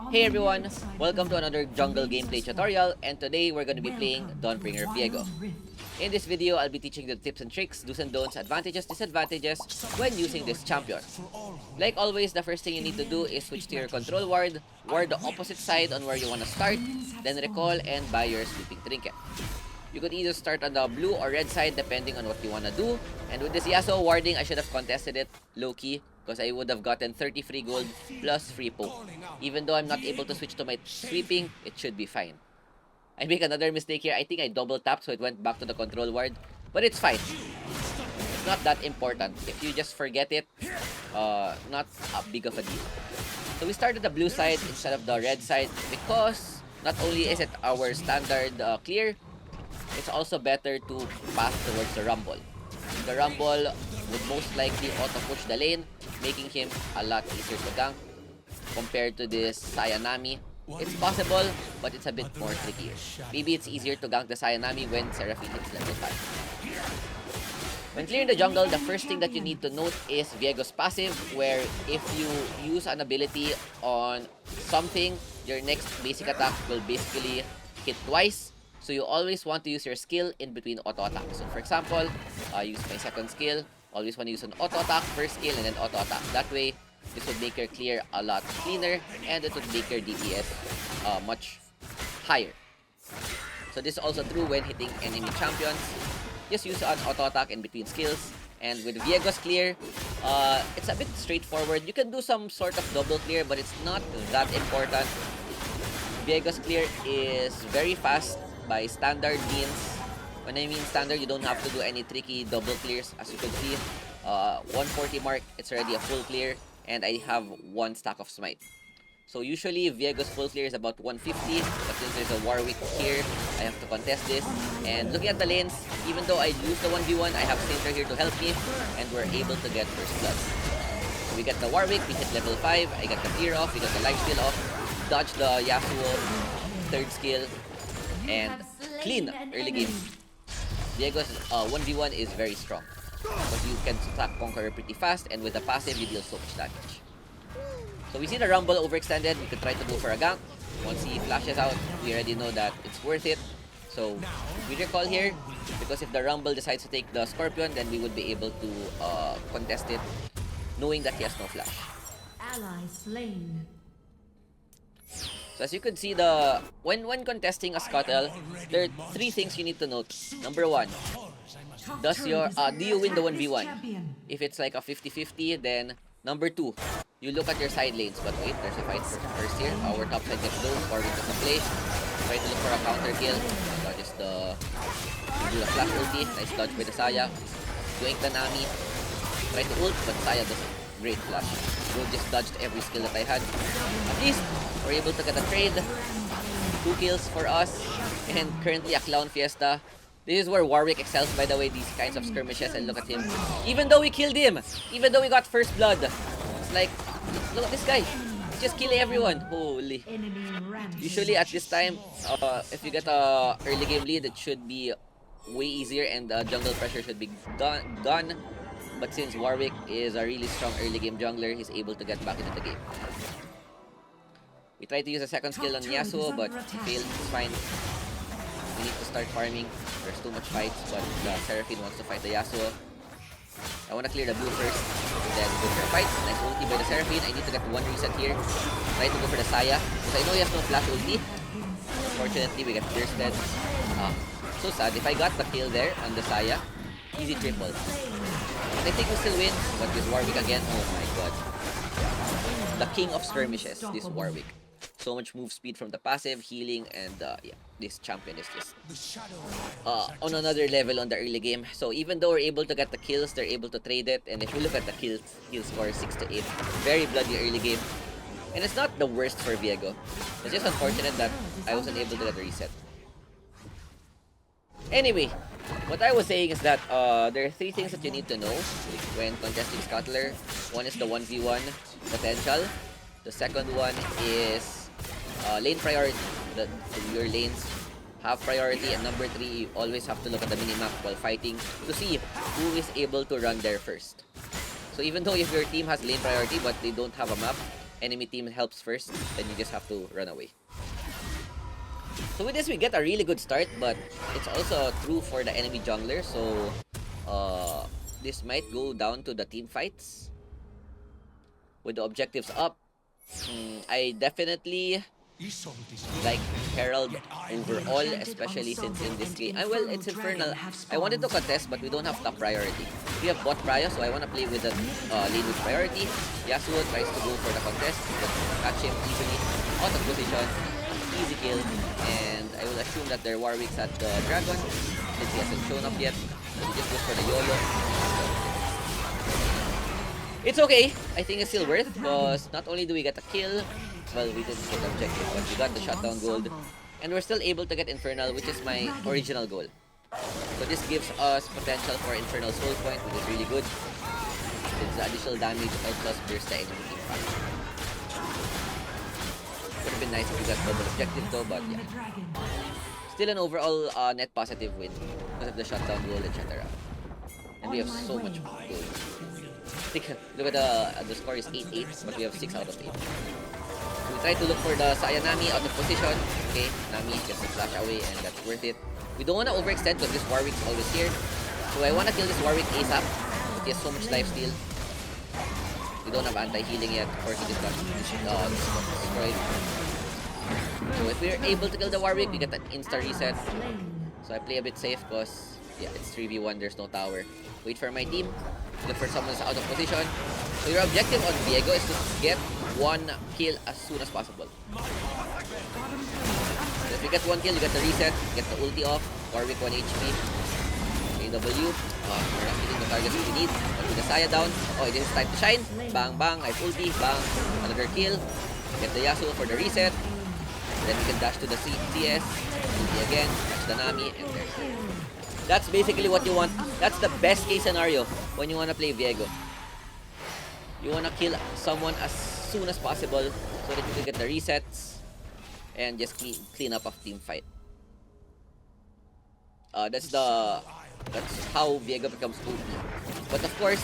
Hey everyone, welcome to another jungle gameplay tutorial, and today we're going to be playing Dawnbringer Viego. In this video, I'll be teaching the tips and tricks, do's and don'ts, advantages, disadvantages when using this champion. Like always, the first thing you need to do is switch to your control ward the opposite side on where you want to start, then recall and buy your sleeping trinket. You could either start on the blue or red side depending on what you want to do, and with this Yasuo warding, I should have contested it low-key because I would have gotten 30 free gold plus free poke. Even though I'm not able to switch to my sweeping, it should be fine. I make another mistake here. I think I double tapped so it went back to the control ward, but it's fine. It's not that important. If you just forget it, not a big of a deal. So we started the blue side instead of the red side because not only is it our standard clear, it's also better to pass towards the rumble. The rumble would most likely auto-push the lane, making him a lot easier to gank compared to this Sayanami. It's possible, but it's a bit more trickier. Maybe it's easier to gank the Sayanami when Seraphine hits level 5. When clearing the jungle, the first thing that you need to note is Viego's passive, where if you use an ability on something, your next basic attack will basically hit twice. So you always want to use your skill in between auto attacks. So for example, I use my second skill, always want to use an auto attack, first skill, and then auto attack. That way, this would make your clear a lot cleaner, and it would make your DPS much higher. So this is also true when hitting enemy champions. Just use an auto attack in between skills. And with Viego's clear, it's a bit straightforward. You can do some sort of double clear, but it's not that important. Viego's clear is very fast by standard means. When I mean standard, you don't have to do any tricky double clears. As you can see, 140 mark, it's already a full clear, and I have one stack of smite. So usually Viego's full clear is about 150, but since there's a Warwick here, I have to contest this. And looking at the lanes, even though I lose the 1v1, I have Sainter here to help me, and we're able to get first blood. So we get the Warwick, we hit level 5, I got the clear off, we got the lifesteal off, dodge the Yasuo, third skill, and clean early game. Viego's 1v1 is very strong because you can stack Conqueror pretty fast, and with the passive you deal so much damage. So we see the Rumble overextended. We could try to go for a gank. Once he flashes out, we already know that it's worth it. So we recall here because if the Rumble decides to take the Scorpion, then we would be able to contest it knowing that he has no flash. Ally slain. So as you can see, when contesting a Scuttle, there are three things you need to note. Number one, do you win the 1v1? If it's like a 50-50, then number two, you look at your side lanes. But wait, there's a fight first here. Our top side gets low, or with the play. Try to look for a counter kill. Dodges do the flash ulti. Nice dodge by the Saya. Doink the Nami. Try to ult, but Saya doesn't. Great flash. Bro just dodged every skill that I had. At least, we're able to get a trade. 2 kills for us. And currently a Clown Fiesta. This is where Warwick excels, by the way, these kinds of skirmishes. And look at him. Even though we killed him, even though we got first blood, it's like, look at this guy. He's just killing everyone. Holy. Usually at this time, if you get a early game lead, it should be way easier and the jungle pressure should be gone. But since Warwick is a really strong early game jungler, he's able to get back into the game. We tried to use a second skill on Yasuo, but he failed. It's fine. We need to start farming. There's too much fights, but the Seraphine wants to fight the Yasuo. I want to clear the blue first, and then go for a fight. Nice ulti by the Seraphine. I need to get one reset here. Try to go for the Saya, because I know he has no flash ulti. Unfortunately, we get bursted. So sad. If I got the kill there on the Saya, easy triple. And I think we still win, but this Warwick again, oh my god. The king of skirmishes, this Warwick. So much move speed from the passive, healing, and yeah, this champion is just on another level on the early game. So even though we're able to get the kills, they're able to trade it. And if you look at the kill score, 6 to 8. Very bloody early game. And it's not the worst for Viego. It's just unfortunate that I wasn't able to get a reset. Anyway, what I was saying is that there are 3 things that you need to know when contesting Scuttler. One is the 1v1 potential. The second one is lane priority. Your lanes have priority. And number 3, you always have to look at the minimap while fighting to see who is able to run there first. So even though if your team has lane priority but they don't have a map, enemy team helps first, then you just have to run away. So with this, we get a really good start, but it's also true for the enemy jungler, so this might go down to the team fights. With the objectives up, I definitely like Herald overall, especially since in this game, well, it's Infernal. I wanted to contest, but we don't have top priority. We have bot prio, so I want to play with the lane with priority. Yasuo tries to go for the contest, but catch him easily, out of position, easy kill, and I will assume that their Warwick's at the dragon, since he hasn't shown up yet, so he just goes for the YOLO. It's okay, I think it's still worth, because not only do we get a kill, well, we didn't get the objective, but we got the shutdown gold, and we're still able to get Infernal, which is my original goal. So this gives us potential for Infernal Soul Point, which is really good, since the additional damage helps us burst the enemy team fast. Would have been nice if we got double objective though, but yeah. Still an overall net positive win, because of the shutdown goal, etc. And we have so much gold. Look at the score is 8-8, but we have 6 out of 8. So we try to look for the Saya Nami out of position. Okay, Nami just a flash away, and that's worth it. We don't want to overextend because this Warwick's always here. So I want to kill this Warwick ASAP, but he has so much lifesteal. We don't have anti-healing yet. Of course, he just got destroyed. So if we're able to kill the Warwick, we get an insta-reset. So I play a bit safe because, yeah, it's 3v1, there's no tower. Wait for my team. Look for someone who's out of position. So your objective on Viego is to get one kill as soon as possible. So if you get one kill, you get the reset, get the ulti off, Warwick 1 HP. AW. We're not hitting the targets we need. But with the Saya down, oh, it is time to shine. Bang, bang, I have ulti, bang, another kill. Get the Yasuo for the reset. Then we can dash to the CS, ulti again, catch the Nami, and there's it. That's basically what you want. That's the best case scenario when you want to play Viego. You want to kill someone as soon as possible so that you can get the resets and just clean up a team fight. That's how Viego becomes OP. But of course,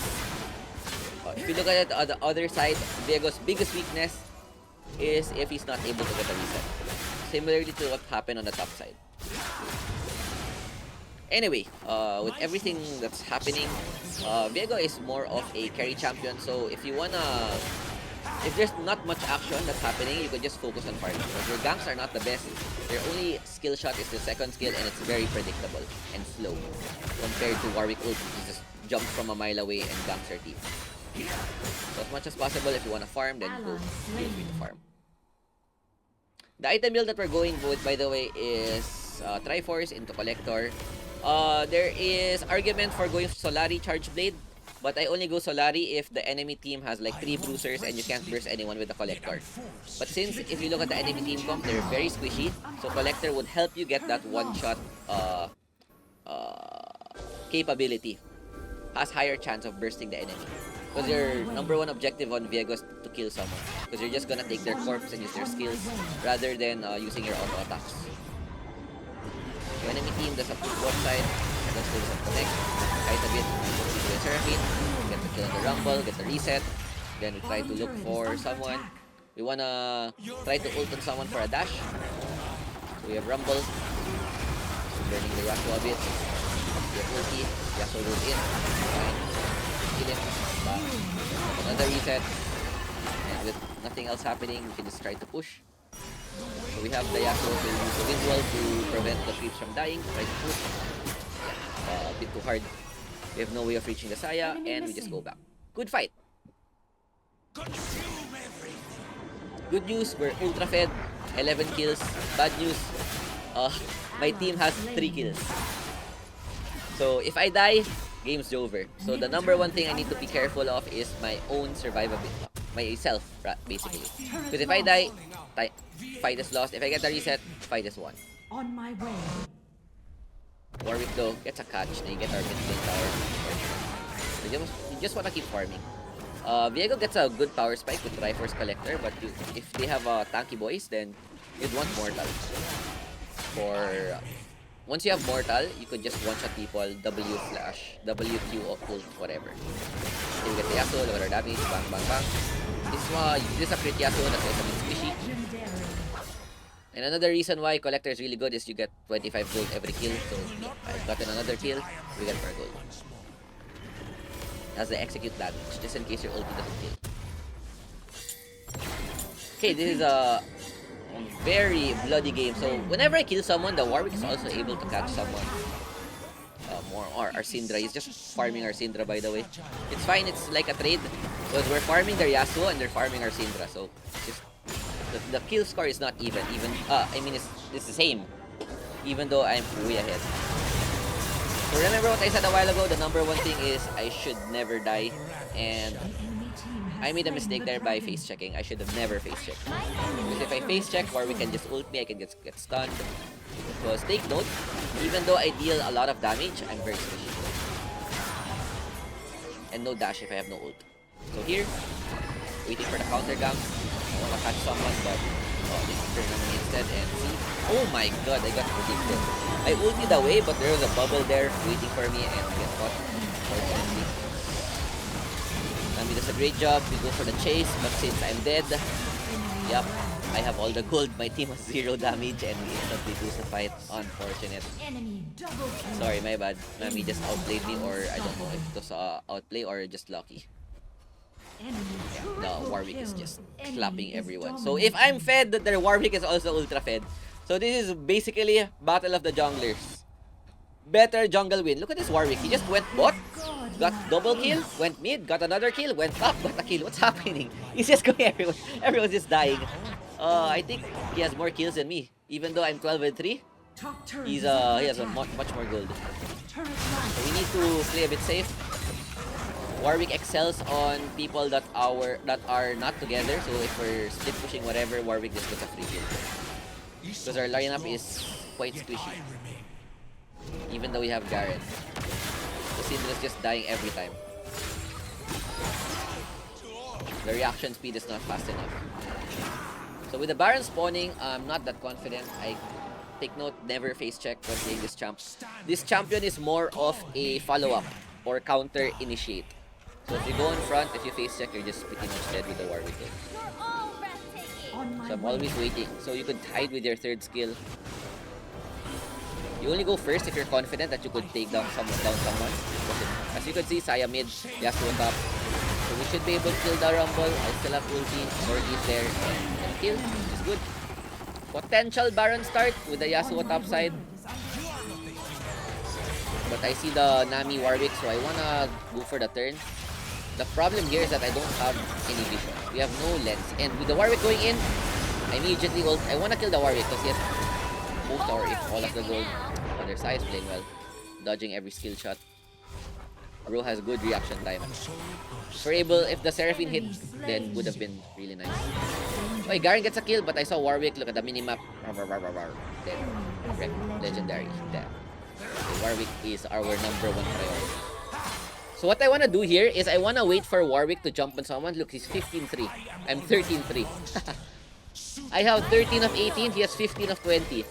if you look at it on the other side, Viego's biggest weakness is if he's not able to get a reset. Similarly to what happened on the top side. Anyway, with everything that's happening, Viego is more of a carry champion. So if there's not much action that's happening, you can just focus on farming. Because your ganks are not the best. Their only skill shot is the second skill, and it's very predictable and slow compared to Warwick ult, which just jumps from a mile away and ganks your team. So as much as possible, if you want to farm, then feel free to farm. The item build that we're going with, by the way, is Triforce into Collector. There is argument for going Solari Charge Blade, but I only go Solari if the enemy team has like 3 bruisers and you can't burst anyone with the Collector. But since if you look at the enemy team comp, they're very squishy, so Collector would help you get that one-shot capability. Has higher chance of bursting the enemy. Because your number one objective on Viego is to kill someone. Because you're just gonna take their corpse and use their skills rather than using your auto attacks. The enemy team does a push both side, and then still doesn't connect, fight a bit, do the Seraphine, get the kill on the Rumble, get the reset, then we try to look for someone. We wanna try to ult on someone for a dash. So we have Rumble, burning the Yasuo a bit, we have ulti, Yasuo rolled in, fine, kill him, back, another reset, and with nothing else happening, we can just try to push. So we have the Yasuo to use the wind wall to prevent the creeps from dying. Try to push. A bit too hard. We have no way of reaching the Saya, and we just go back. Good fight. Good news, we're ultra fed. 11 kills. Bad news, my team has 3 kills. So if I die, game's over. So the number one thing I need to be careful of is my own survivability. Myself, basically. Because if I die, fight is lost. If I get the reset, fight is won. On my way. Warwick though gets a catch, and you get our mid-lane tower. You just want to keep farming. Viego gets a good power spike with Triforce Collector, but if they have tanky boys, then you'd want Mortal. Once you have Mortal, you could just one-shot people, W flash, WQ ult, whatever. So you get the Yasuo, look at our damage, bang, bang, bang. This is a crit Yasuo, that's why it's a bit squishy. And another reason why Collector is really good is you get 25 gold every kill. So yeah, I've gotten another kill, we get 4 gold. That's the execute damage, just in case your ulti doesn't kill. Okay, this is a very bloody game. So whenever I kill someone, the Warwick is also able to catch someone. Or our Syndra. He's just farming our Syndra, by the way. It's fine, it's like a trade. Because we're farming their Yasuo and they're farming our Syndra. So just the kill score is not even. I mean, it's the same. Even though I'm way ahead. So remember what I said a while ago? The number one thing is I should never die. And I made a mistake there by face checking. I should have never face checked. Because if I face check, or we can just ult me, I can just get stunned. Because take note, even though I deal a lot of damage, I'm very squishy. And no dash if I have no ult. So here, waiting for the counter gank. I want to catch someone, but they turn on me instead and see. Oh my god, I got predicted. I ulted away, but there was a bubble there waiting for me and I get caught. Unfortunately. Nami does a great job. We go for the chase, but since I'm dead, yep, I have all the gold. My team has 0 damage and we instantly lose the fight. Unfortunate. Sorry, my bad. Nami just outplayed me, or I don't know if it was outplay or just lucky. Yeah, the Warwick is just clapping everyone. So if I'm fed, the Warwick is also ultra fed. So this is basically Battle of the Junglers. Better jungle win. Look at this Warwick. He just went bot, got double kill, went mid, got another kill, went top, got a kill. What's happening? He's just going everywhere. Everyone's just dying. I think he has more kills than me. Even though I'm 12 and 3, he has a much more gold. So we need to play a bit safe. Warwick excels on people that are not together. So if we're split pushing whatever, Warwick just gets a free kill. Because our lineup is quite squishy. Even though we have Garen. The Syndra is just dying every time. The reaction speed is not fast enough. So with the Baron spawning, I'm not that confident. I take note, never face check when playing this champ. This champion is more of a follow-up or counter initiate. So if you go in front, if you face check, you're just pretty much dead with the Warwick. So I'm always waiting. So you could hide with your third skill. You only go first if you're confident that you could take down someone. As you can see, Saya mid, Yasuo top. So we should be able to kill the Rumble. I still have ulti, Sorgi there, and kill, which is good. Potential Baron start with the Yasuo top side. But I see the Nami Warwick, so I wanna go for the turn. The problem here is that I don't have any vision. We have no lens. And with the Warwick going in, I immediately ult. I wanna kill the Warwick because he has most or if all of the gold on their side, playing well. Dodging every skill shot. Bro has good reaction time. If we're able, if the Seraphine hit, then would have been really nice. Okay, Garen gets a kill, but I saw Warwick. Look at the minimap. Dead. Legendary. Dead. So Warwick is our number 1 priority. So what I want to do here is I want to wait for Warwick to jump on someone. Look, he's 15-3. I'm 13-3. I have 13 of 18. He has 15 of 20.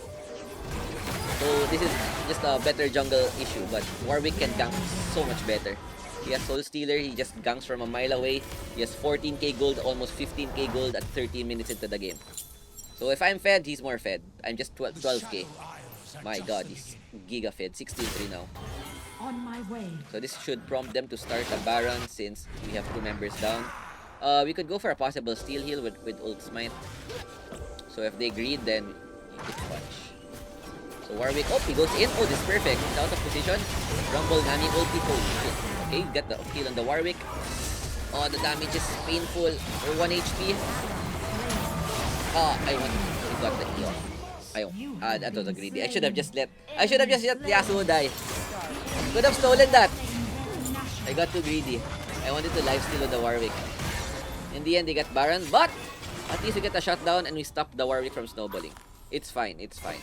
So this is just a better jungle issue. But Warwick can gank so much better. He has Soul Stealer. He just ganks from a mile away. He has 14k gold, almost 15k gold at 13 minutes into the game. So if I'm fed, he's more fed. I'm just 12k. My god, he's giga fed. 16-3 now. On my way. So this should prompt them to start a Baron since we have 2 members down. We could go for a possible steal heal with ult smite. So if they greed, then you could punch. So Warwick, oh, he goes in. Oh, this is perfect. He's out of position. Rumble, Nami, ulti, holy shit. Okay, get the kill on the Warwick. Oh, the damage is painful. For 1 HP. I got the E off. That was a greedy. I should have just let Yasuo die. Could have stolen that. I got too greedy. I wanted to lifesteal with the Warwick. In the end, they got Baron, but at least we get a shutdown and we stop the Warwick from snowballing. It's fine, it's fine.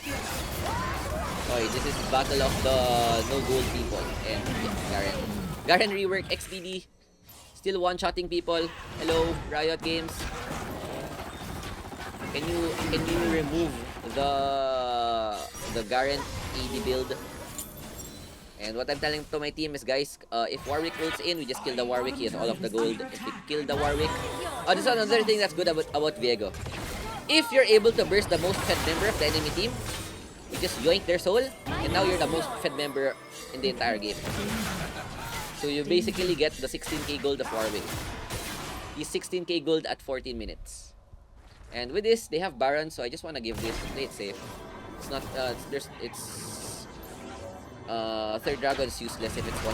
Okay, this is battle of the no gold people. And yeah, Garen rework XDD. Still one-shotting people. Hello, Riot Games. Can you remove the Garen AD build? And what I'm telling to my team is, guys, if Warwick ults in, we just kill the Warwick. He has all of the gold. If we kill the Warwick, Oh, this is another thing that's good about Viego. If you're able to burst the most fed member of the enemy team, you just yoink their soul, and now you're the most fed member in the entire game. So you basically get the 16k gold of Warwick. He's 16k gold at 14 minutes. And with this, they have Baron, so I just want to give this. Play it safe. It's not, third dragon is useless if it's 1-1.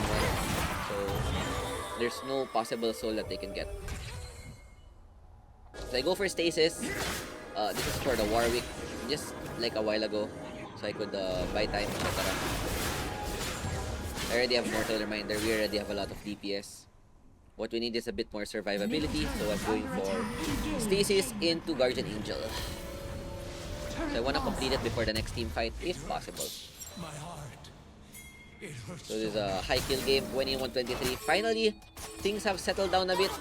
So there's no possible soul that they can get. So I go for stasis. This is for the Warwick, just like a while ago. So I could buy time, etc. I already have Mortal Reminder. We already have a lot of DPS. What we need is a bit more survivability. So I'm going for stasis into Guardian Angel. So I want to complete it before the next team fight, if possible. So this is a high kill game, 21-23. Finally, things have settled down a bit.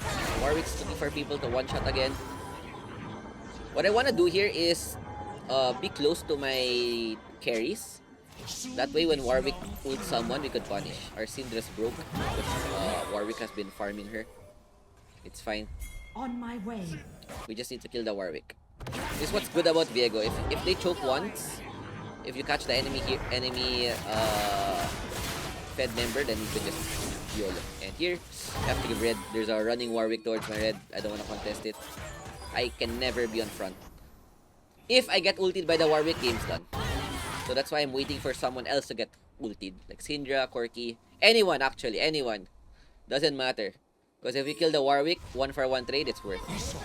Warwick's looking for people to one-shot again. What I want to do here is be close to my carries. That way, when Warwick ults someone, we could punish. Our Syndra's broke because Warwick has been farming her. It's fine. On my way. We just need to kill the Warwick. This is what's good about Viego. If they choke once, if you catch the enemy fed member, then you could just YOLO. And here, I have to give red. There's a running Warwick towards my red. I don't want to contest it. I can never be on front. If I get ulted by the Warwick, game's done. So that's why I'm waiting for someone else to get ulted. Like Syndra, Corki, anyone actually, anyone. Doesn't matter. Because if we kill the Warwick, 1-for-1 trade, it's worth it.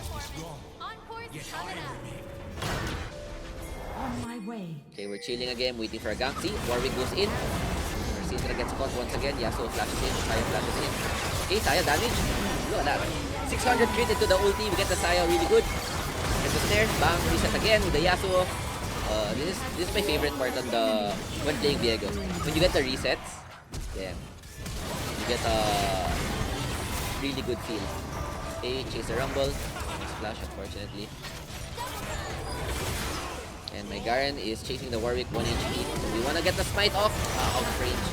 On my way. Okay, we're chilling again, waiting for a gank. See, Warwick goes in. Syndra gets caught once again. Yasuo flashes in. Saya flashes in. Okay, Saya damage. Look at that. 600 crit into the ulti. We get the Saya really good. There's a snare. Bang. Reset again with the Yasuo. This is my favorite part on the when playing Viego. When you get the resets, yeah, you get a really good feel. Okay, chase the rumble. Splash, unfortunately. And my Garen is chasing the Warwick 1 HP. So we wanna get the smite off out of range.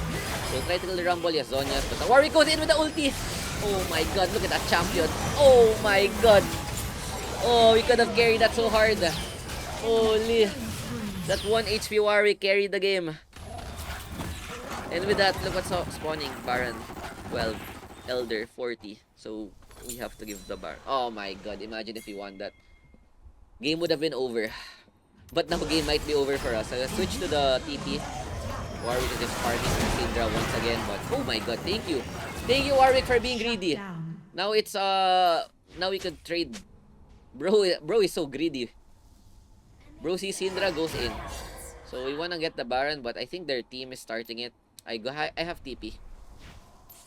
So try to kill the rumble, yes, Zonias, but the Warwick goes in with the ulti. Oh my god, look at that champion. Oh my god. Oh, we could have carried that so hard. Holy. That 1 HP Warwick carried the game. And with that, look what's spawning. Baron 12, Elder 40. So we have to give the Baron. Oh my god, imagine if we won that. Game would have been over. But now game might be over for us. So let's switch to the TP. Warwick is just farming Syndra once again. But oh my god, thank you. Thank you, Warwick, for being greedy. Now it's now we could trade. Bro is so greedy. Bro sees Syndra goes in. So we wanna get the Baron, but I think their team is starting it. I have TP.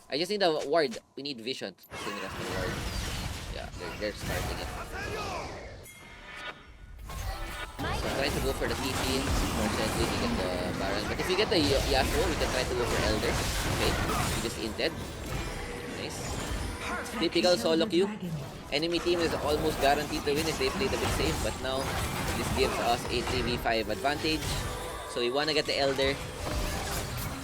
I just need a ward. We need vision. Syndra's the ward. Yeah, they're starting it. So I'm trying to go for the TP. Unfortunately, we get the Baron. But if we get the Yasuo, we can try to go for Elder. Okay, we just inted. Nice. Typical solo queue. Enemy team is almost guaranteed to win if they played a bit safe, but now this gives us a 3v5 advantage. So we want to get the Elder.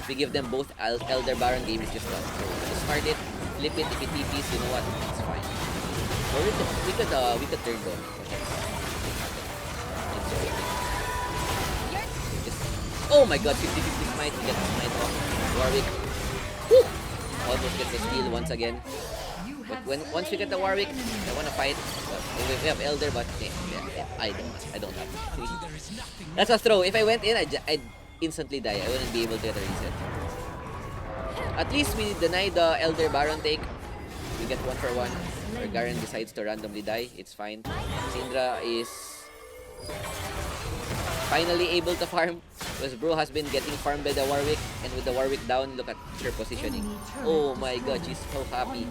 If we give them both Elder Baron, game is just done. So just start it, flip it. If it TPs, you know what? It's fine. Or we could turn though. Oh my god, 50-50 smite. We get the smite off. Warwick. Woo! Almost gets the steal once again. But once we get the Warwick, I wanna fight. But we have Elder, but yeah, I don't have. That's a throw. If I went in, I'd instantly die. I wouldn't be able to get a reset. At least we deny the Elder Baron take. We get 1-for-1. Or Garen decides to randomly die. It's fine. Syndra is finally able to farm. Because bro has been getting farmed by the Warwick. And with the Warwick down, look at her positioning. Oh my god, she's so happy.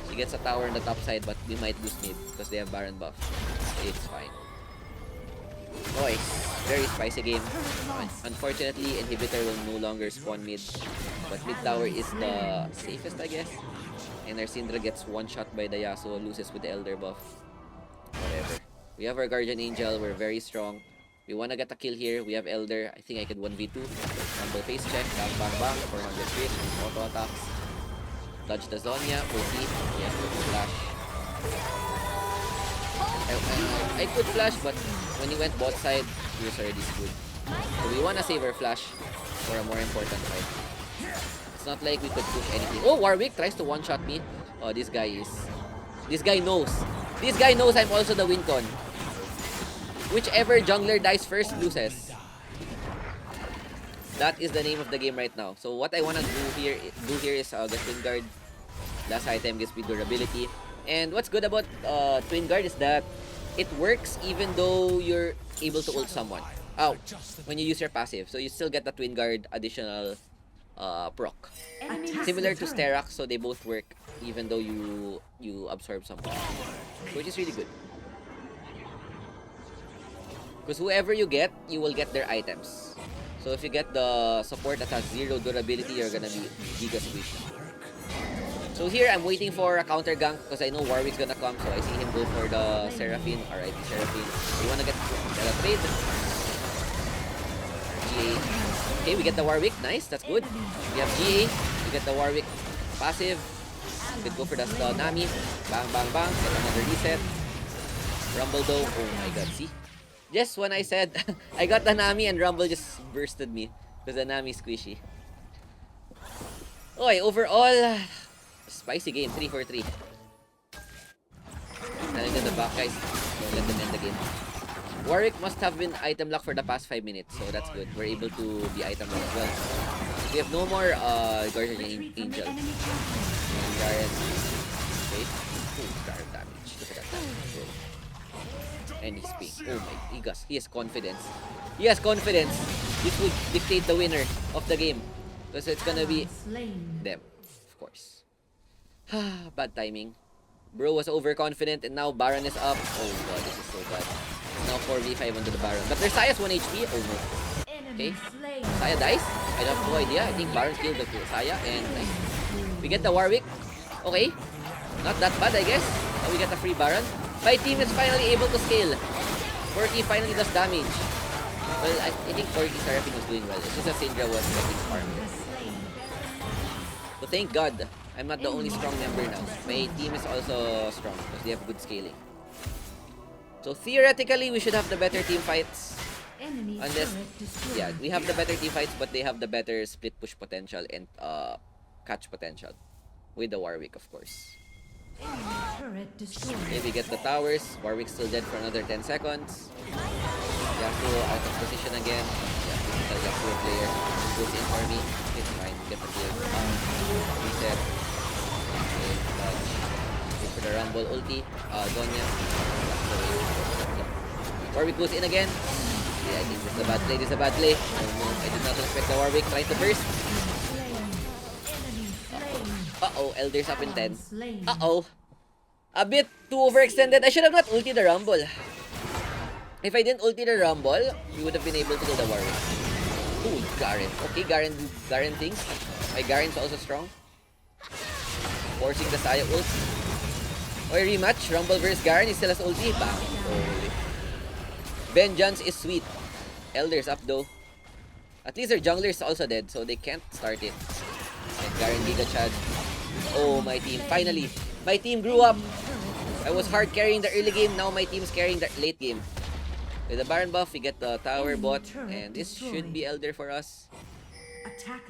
She gets a tower on the top side, but we might lose mid because they have Baron buff. It's fine. Boys, very spicy game. Unfortunately, Inhibitor will no longer spawn mid. But mid tower is the safest, I guess. And our Syndra gets one shot by the Yasuo, loses with the Elder buff. Whatever. We have our Guardian Angel, we're very strong. We wanna get a kill here. We have Elder. I think I could 1v2. Rumble face check. Bang, bang, bang. 400 crit. Auto attacks. Dodge the Zonya. OP. Yes, flash. I could flash, but when he went bot side, he was already screwed. So we wanna save our flash for a more important fight. It's not like we could push anything. Oh, Warwick tries to one-shot me. Oh, this guy knows. This guy knows I'm also the win con. Whichever jungler dies first loses. That is the name of the game right now. So what I wanna do here is get Twin Guard. Last item gives me durability. And what's good about Twin Guard is that it works even though you're able to ult someone. Oh, when you use your passive. So you still get the Twin Guard additional proc. Similar to Sterak, so they both work even though you absorb someone. Which is really good. Because whoever you get, you will get their items. So if you get the support that has 0 durability, you're gonna be giga squishy. So here, I'm waiting for a counter gank because I know Warwick's gonna come. So I see him go for the Seraphine, RIP Seraphine. We wanna get the trade. GA. Okay, we get the Warwick. Nice, that's good. We have GA. We get the Warwick passive. We could go for the Nami. Bang, bang, bang. Get another reset. Rumble though. Oh my god, see? Just when I said I got the Nami and Rumble just bursted me because the Nami is squishy. Okay, overall, spicy game, 3-4-3. Telling them the back guys, don't let them end the game. Warwick must have been item lock for the past 5 minutes, so that's good. We're able to be item lock as well. We have no more Guardian Angel. And Garen. Okay. Oh, Garen damage. Look at that damage, bro. And he's pink. Oh my, he has confidence. He has confidence. This will dictate the winner of the game. Because it's gonna be them, of course. Bad timing. Bro was overconfident and now Baron is up. Oh god, this is so bad. Now 4v5 onto the Baron. But their Saya's 1 HP. Oh no. Okay. Saya dies. I have no idea. I think Baron killed the Saya and nice. We get the Warwick. Okay. Not that bad, I guess. Now we get a free Baron. My team is finally able to scale. Corki finally does damage. Well, I think Corki Seraphine was doing well. It's just that Syndra was getting farmed. So thank God, I'm not the only strong member now. My team is also strong because they have good scaling. So theoretically, we should have the better team fights. Unless, yeah, we have the better team fights, but they have the better split push potential and catch potential. With the Warwick, of course. Okay, we get the towers. Warwick's still dead for another 10 seconds. Yasuo out of position again. Yeah, typical Yasuo player. Goes in for me. It's fine. Get the kill. Reset. Okay, dodge. Wait for the Rumble ulti. Donya. Warwick goes in again. Yeah, I think this is a bad play. This is a bad play. Oh no, I did not expect the Warwick trying to burst. Uh-oh, Elder's up in 10. Uh-oh. A bit too overextended. I should have not ulti the Rumble. If I didn't ulti the Rumble, we would have been able to kill the Warwick. Ooh, Garen. Okay, Garen things. My Garen's also strong. Forcing the Saya ult. Or rematch, Rumble versus Garen. He still has ulti. Bang. Holy. Vengeance is sweet. Elder's up though. At least their jungler is also dead, so they can't start it. And Garen Giga Chad. Oh, my team. Finally, my team grew up. I was hard carrying the early game. Now my team's carrying the late game. With the Baron buff, we get the tower bot. And this should be Elder for us.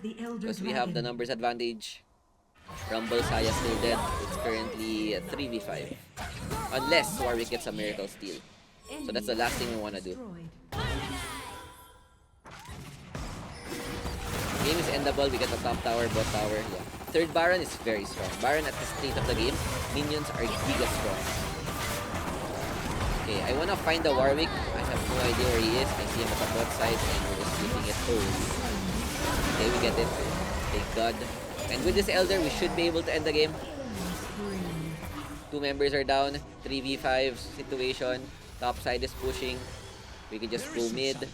Because we have the numbers advantage. Rumble Saya still dead. It's currently 3v5. Unless Warwick gets a miracle steal. So that's the last thing we want to do. Game is endable. We get the top tower, bot tower. Yeah. Third Baron is very strong. Baron at the state of the game, minions are giga strong. Okay, I wanna find the Warwick. I have no idea where he is. I see him at the bot side and we're just keeping it cold. Okay, we get it. Thank God. And with this Elder, we should be able to end the game. 2 members are down. 3v5 situation. Top side is pushing. We can just go mid.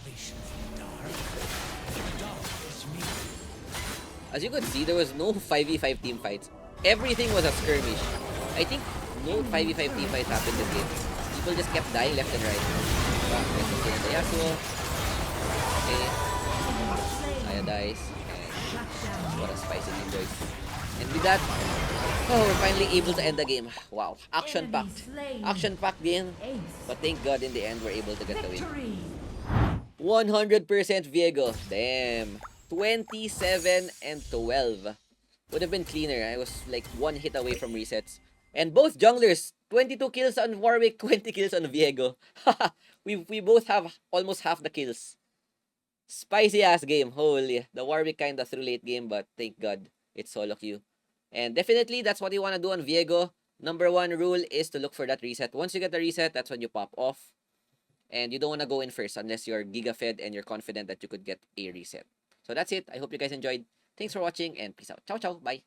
As you could see, there was no 5v5 team fights. Everything was a skirmish. I think no 5v5 team fights happened this game. People just kept dying left and right. Wow, let's go to Yasuo. Okay. Saya dies. And what a spicy team, boys. And with that, oh, we're finally able to end the game. Wow, action-packed. Enemy slain. Action-packed game. Ace. But thank God in the end, we're able to get the win. Victory. 100% Viego. Damn. 27 and 12. Would have been cleaner. I was like one hit away from resets. And both junglers, 22 kills on Warwick, 20 kills on Viego. we both have almost half the kills. Spicy ass game. Holy. The Warwick kinda threw late game, but thank God it's solo queue. And definitely that's what you want to do on Viego. Number one rule is to look for that reset. Once you get the reset, that's when you pop off. And you don't want to go in first unless you're giga fed and you're confident that you could get a reset. So that's it. I hope you guys enjoyed. Thanks for watching and peace out. Ciao, ciao. Bye.